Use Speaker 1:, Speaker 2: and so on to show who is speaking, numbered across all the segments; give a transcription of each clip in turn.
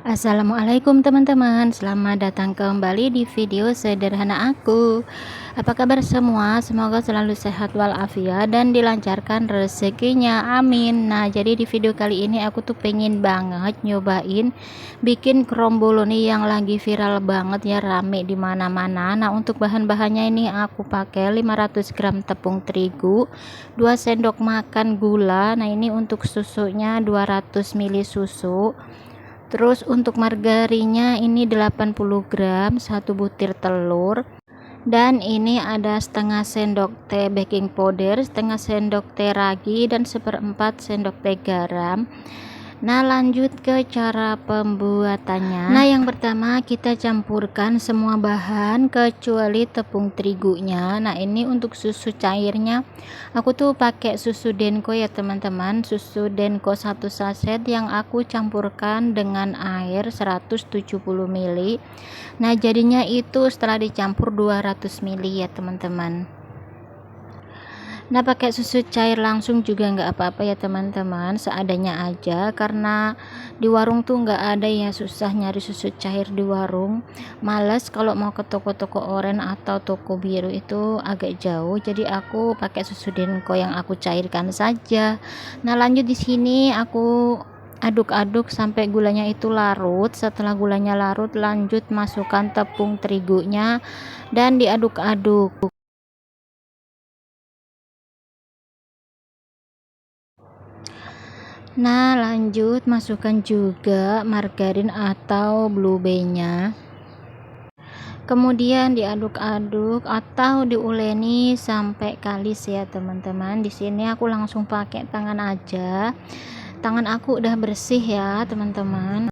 Speaker 1: Assalamualaikum teman-teman, selamat datang kembali di video sederhana aku. Apa kabar semua? Semoga selalu sehat walafiat dan dilancarkan rezekinya, amin. Nah, jadi di video kali ini aku tuh pengen banget nyobain bikin kromboloni yang lagi viral banget ya, rame di mana-mana. Nah, untuk bahan-bahannya ini aku pakai 500 gram tepung terigu, 2 sendok makan gula. Nah, ini untuk susunya 200 ml susu. Terus untuk margarinnya ini 80 gram, 1 butir telur, dan ini ada setengah sendok teh baking powder, setengah sendok teh ragi, dan seperempat sendok teh garam. Nah, lanjut ke cara pembuatannya. Nah, yang pertama kita campurkan semua bahan kecuali tepung terigunya. Nah, ini untuk susu cairnya aku tuh pakai susu Denko ya teman-teman, susu Denko 1 saset yang aku campurkan dengan air 170 ml. Nah, jadinya itu setelah dicampur 200 ml ya teman-teman. Nah, pakai susu cair langsung juga nggak apa-apa ya teman-teman, seadanya aja, karena di warung tuh nggak ada ya, susah nyari susu cair di warung, males kalau mau ke toko-toko oren atau toko biru itu agak jauh, jadi aku pakai susu Denko yang aku cairkan saja. Nah, lanjut di sini aku aduk-aduk sampai gulanya itu larut. Setelah gulanya larut, lanjut masukkan tepung terigunya dan diaduk-aduk. Nah, lanjut masukkan juga margarin atau blue band-nya. Kemudian diaduk-aduk atau diuleni sampai kalis ya, teman-teman. Di sini aku langsung pakai tangan aja. Tangan aku udah bersih ya, teman-teman.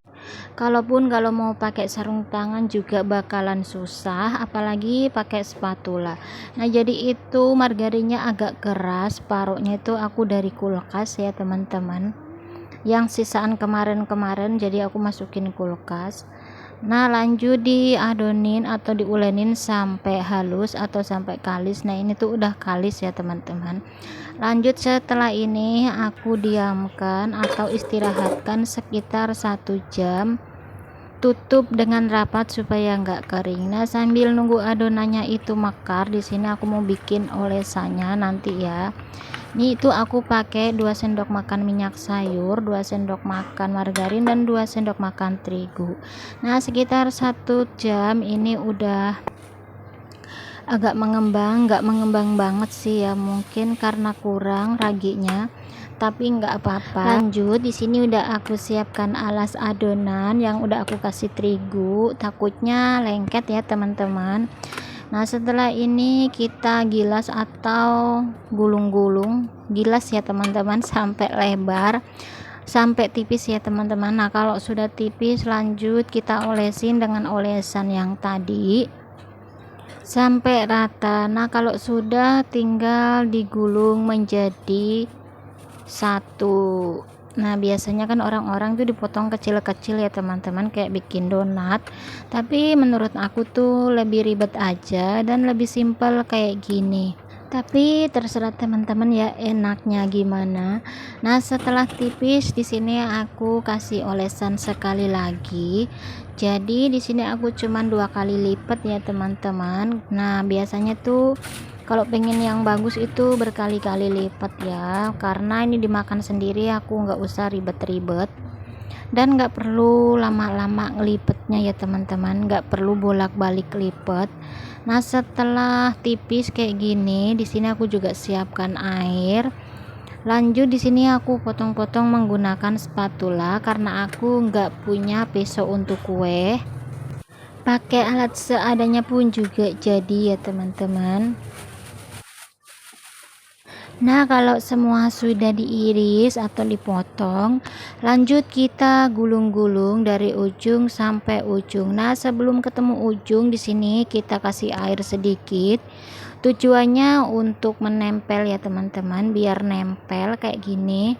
Speaker 1: Kalaupun kalau mau pakai sarung tangan juga bakalan susah, apalagi pakai spatula. Nah, jadi itu margarinnya agak keras, parutnya itu aku dari kulkas ya, teman-teman. Yang sisaan kemarin-kemarin jadi aku masukin kulkas. Nah, lanjut diadonin atau diulenin sampai halus atau sampai kalis. Nah, ini tuh udah kalis ya teman-teman. Lanjut setelah ini aku diamkan atau istirahatkan sekitar 1 jam, tutup dengan rapat supaya nggak kering. Nah, sambil nunggu adonannya itu mekar, di sini aku mau bikin olesannya nanti ya. Ini itu aku pakai 2 sendok makan minyak sayur, 2 sendok makan margarin, dan 2 sendok makan terigu. Nah, sekitar 1 jam ini udah agak nggak mengembang banget sih ya, mungkin karena kurang raginya, tapi nggak apa-apa. Lanjut di sini udah aku siapkan alas adonan yang udah aku kasih terigu, takutnya lengket ya teman-teman. Nah, setelah ini kita gilas atau gulung-gulung, gilas ya teman-teman, sampai lebar, sampai tipis ya teman-teman. Nah, kalau sudah tipis lanjut kita olesin dengan olesan yang tadi sampai rata. Nah, kalau sudah tinggal digulung menjadi satu. Nah, biasanya kan orang-orang tuh dipotong kecil-kecil ya teman-teman, kayak bikin donat, tapi menurut aku tuh lebih ribet aja dan lebih simpel kayak gini, tapi terserah teman-teman ya enaknya gimana. Nah, setelah tipis di sini aku kasih olesan sekali lagi, jadi di sini aku cuman 2 kali lipat ya teman-teman. Nah, biasanya tuh kalau pengen yang bagus itu berkali-kali lipat ya, karena ini dimakan sendiri, aku nggak usah ribet-ribet dan nggak perlu lama-lama ngelipetnya ya teman-teman, nggak perlu bolak-balik lipet. Nah, setelah tipis kayak gini, di sini aku juga siapkan air. Lanjut di sini aku potong-potong menggunakan spatula karena aku nggak punya pisau untuk kue. Pakai alat seadanya pun juga jadi ya teman-teman. Nah, kalau semua sudah diiris atau dipotong, lanjut kita gulung-gulung dari ujung sampai ujung. Nah, sebelum ketemu ujung di sini kita kasih air sedikit. Tujuannya untuk menempel ya teman-teman, biar nempel kayak gini.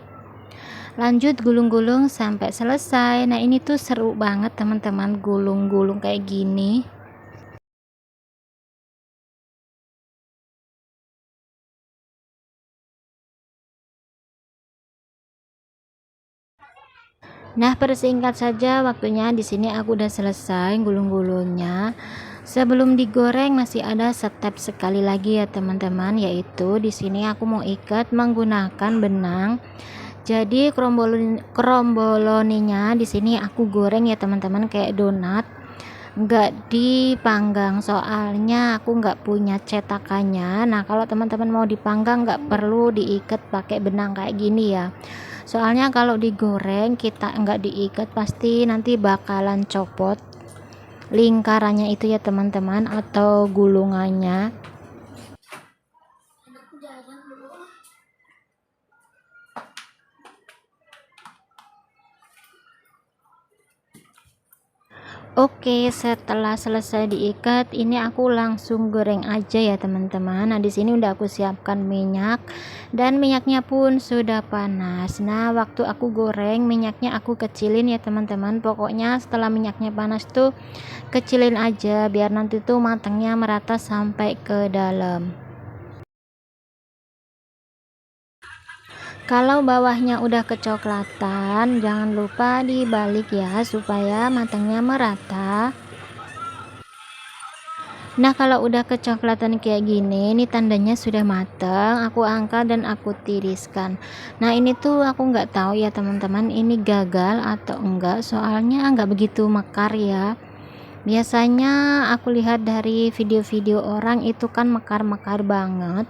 Speaker 1: Lanjut gulung-gulung sampai selesai. Nah, ini tuh seru banget teman-teman, gulung-gulung kayak gini. Nah, persingkat saja waktunya di sini aku udah selesai gulung-gulungnya. Sebelum digoreng masih ada step sekali lagi ya teman-teman, yaitu di sini aku mau ikat menggunakan benang. Jadi kromboloninya di sini aku goreng ya teman-teman kayak donat, nggak dipanggang soalnya aku nggak punya cetakannya. Nah, kalau teman-teman mau dipanggang nggak perlu diikat pakai benang kayak gini ya, soalnya kalau digoreng kita nggak diikat pasti nanti bakalan copot lingkarannya itu ya teman-teman, atau gulungannya. Oke, setelah selesai diikat, ini aku langsung goreng aja ya teman-teman. Nah, di sini udah aku siapkan minyak dan minyaknya pun sudah panas. Nah, waktu aku goreng minyaknya aku kecilin ya teman-teman. Pokoknya setelah minyaknya panas tuh kecilin aja biar nanti tuh matangnya merata sampai ke dalam. Kalau bawahnya udah kecoklatan, jangan lupa dibalik ya supaya matangnya merata. Nah, kalau udah kecoklatan kayak gini, ini tandanya sudah matang. Aku angkat dan aku tiriskan. Nah, ini tuh aku nggak tahu ya teman-teman, ini gagal atau enggak, soalnya nggak begitu mekar ya. Biasanya aku lihat dari video-video orang itu kan mekar-mekar banget.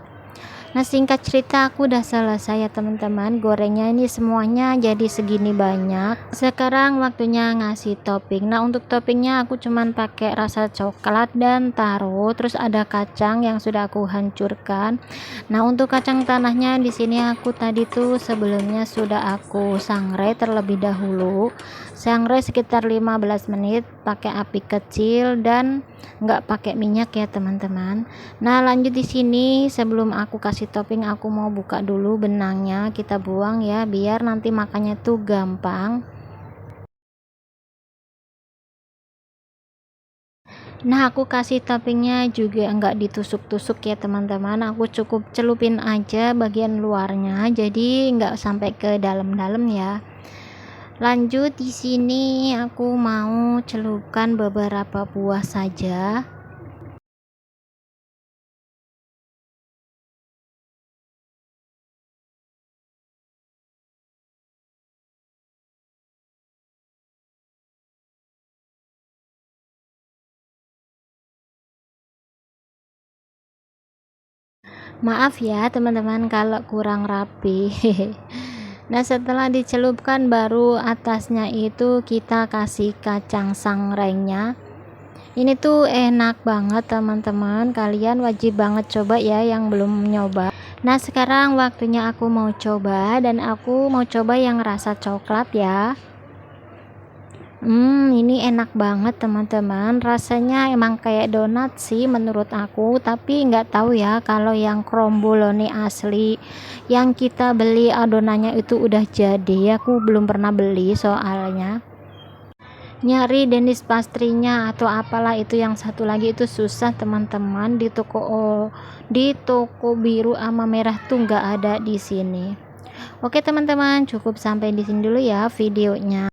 Speaker 1: Nah, singkat cerita aku udah selesai ya teman-teman, gorengnya ini semuanya jadi segini banyak. Sekarang waktunya ngasih topping. Nah, untuk toppingnya aku cuman pakai rasa coklat dan taro, terus ada kacang yang sudah aku hancurkan. Nah, untuk kacang tanahnya di sini aku tadi tuh sebelumnya sudah aku sangrai terlebih dahulu. Sangrai sekitar 15 menit pakai api kecil dan nggak pakai minyak ya teman-teman. Nah, lanjut di sini sebelum aku kasih topping aku mau buka dulu benangnya, kita buang ya biar nanti makannya tuh gampang. Nah, aku kasih toppingnya juga enggak ditusuk-tusuk ya teman-teman, aku cukup celupin aja bagian luarnya jadi enggak sampai ke dalam-dalam ya. Lanjut di sini aku mau celupkan beberapa buah saja. Maaf ya teman-teman kalau kurang rapi. Nah, setelah dicelupkan baru atasnya itu kita kasih kacang sangrengnya. Ini tuh enak banget teman-teman, kalian wajib banget coba ya yang belum nyoba. Nah, sekarang waktunya aku mau coba dan aku mau coba yang rasa coklat ya. Ini enak banget teman-teman, rasanya emang kayak donat sih menurut aku, tapi nggak tahu ya kalau yang kromboloni asli yang kita beli adonannya itu udah jadi, aku belum pernah beli soalnya. Nyari Dennis pastrinya atau apalah itu yang satu lagi itu susah teman-teman, di toko biru sama merah tuh nggak ada di sini. Oke teman-teman, cukup sampai di sini dulu ya videonya.